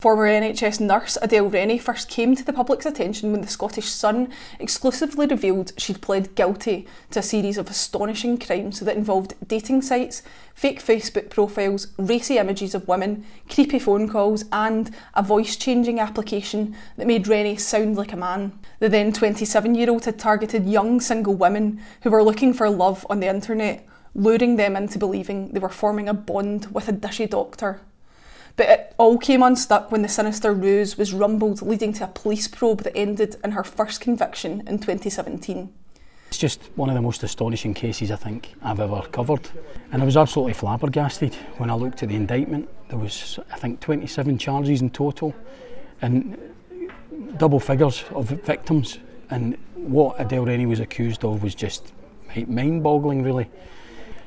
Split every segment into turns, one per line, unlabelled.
Former NHS nurse Adele Rennie first came to the public's attention when the Scottish Sun exclusively revealed she'd pled guilty to a series of astonishing crimes that involved dating sites, fake Facebook profiles, racy images of women, creepy phone calls and a voice-changing application that made Rennie sound like a man. The then 27-year-old had targeted young single women who were looking for love on the internet, luring them into believing they were forming a bond with a dishy doctor. But it all came unstuck when the sinister ruse was rumbled, leading to a police probe that ended in her first conviction in 2017.
It's just one of the most astonishing cases I think I've ever covered. And I was absolutely flabbergasted when I looked at the indictment. There was, I think, 27 charges in total and double figures of victims. And what Adele Rennie was accused of was just mind-boggling, really.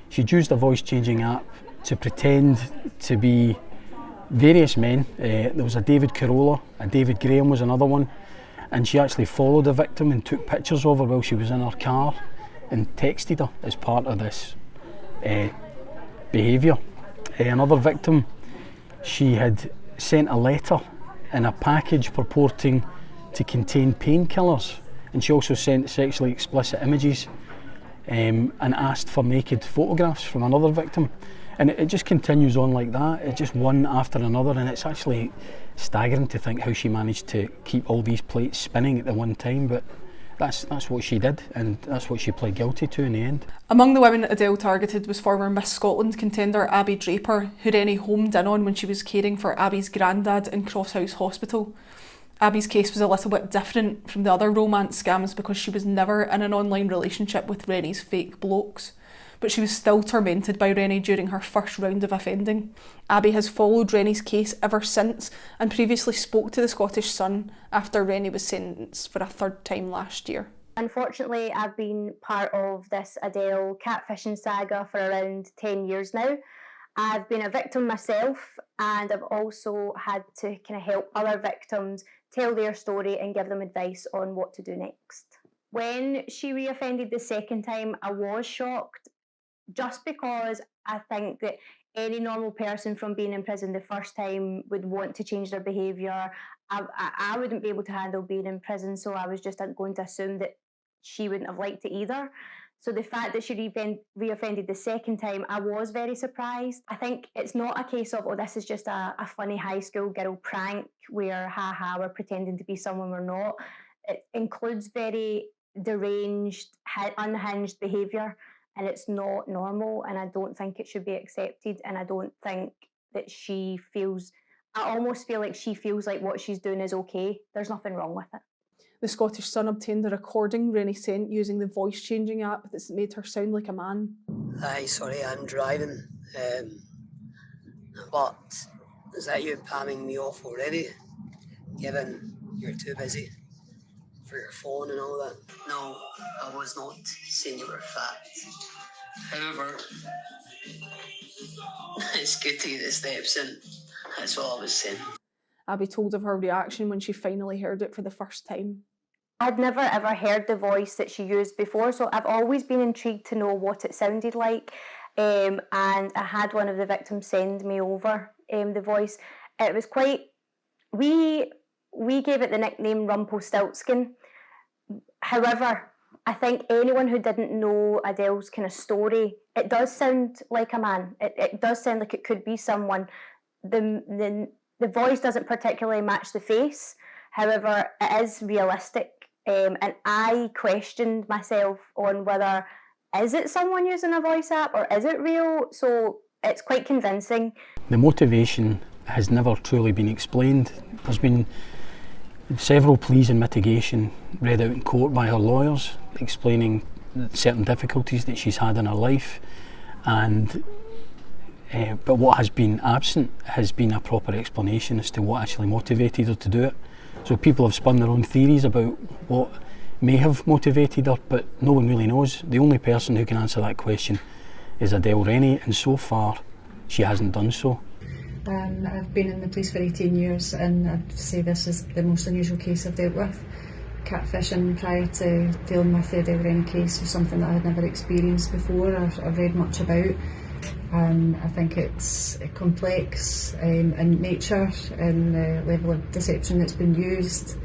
She'd used a voice-changing app to pretend to be various men. There was a David Carolla, a David Graham was another one, and she actually followed the victim and took pictures of her while she was in her car and texted her as part of this behaviour. Another victim, she had sent a letter in a package purporting to contain painkillers, and she also sent sexually explicit images and asked for naked photographs from another victim. And it just continues on like that. It's just one after another, and it's actually staggering to think how she managed to keep all these plates spinning at the one time, but that's what she did, and that's what she pled guilty to in the end.
Among the women Adele targeted was former Miss Scotland contender Abby Draper, who Rennie homed in on when she was caring for Abby's granddad in Crosshouse Hospital. Abby's case was a little bit different from the other romance scams because she was never in an online relationship with Rennie's fake blokes, but she was still tormented by Rennie during her first round of offending. Abby has followed Rennie's case ever since and previously spoke to the Scottish Sun after Rennie was sentenced for a third time last year.
Unfortunately, I've been part of this Adele catfishing saga for around 10 years now. I've been a victim myself, and I've also had to kind of help other victims tell their story and give them advice on what to do next. When she reoffended the second time, I was shocked, just because I think that any normal person from being in prison the first time would want to change their behaviour. I wouldn't be able to handle being in prison, so I was just going to assume that she wouldn't have liked it either. So the fact that she reoffended the second time, I was very surprised. I think it's not a case of, oh, this is just a funny high school girl prank where, haha, we're pretending to be someone we're not. It includes very deranged, unhinged behaviour, and it's not normal, and I don't think it should be accepted, and I don't think that I almost feel like she feels like what she's doing is okay. There's nothing wrong with it.
The Scottish Sun obtained a recording Rennie sent using the voice-changing app that's made her sound like a man.
Hi, sorry, I'm driving. But is that you palming me off already? Given you're too busy for your phone and all that? No, I was not saying you were fat. However, it's good to get the steps in. That's all I was saying.
Abby told of her reaction when she finally heard it for the first time.
I'd never ever heard the voice that she used before, so I've always been intrigued to know what it sounded like. And I had one of the victims send me over the voice. It was quite... We gave it the nickname Rumpelstiltskin. However, I think anyone who didn't know Adele's kind of story, it does sound like a man. It does sound like it could be someone. The voice doesn't particularly match the face. However, it is realistic. And I questioned myself on whether, is it someone using a voice app or is it real? So it's quite convincing.
The motivation has never truly been explained. There's been several pleas in mitigation read out in court by her lawyers explaining certain difficulties that she's had in her life, and but what has been absent has been a proper explanation as to what actually motivated her to do it. So people have spun their own theories about what may have motivated her, but no one really knows. The only person who can answer that question is Adele Rennie, and so far she hasn't done so.
I've been in the police for 18 years, and I'd say this is the most unusual case I've dealt with. Catfishing prior to dealing with the Adele Rennie case was something that I had never experienced before or read much about. I think it's complex in nature and the level of deception that's been used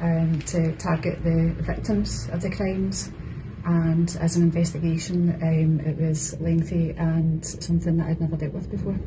to target the victims of the crimes. And as an investigation, it was lengthy and something that I'd never dealt with before.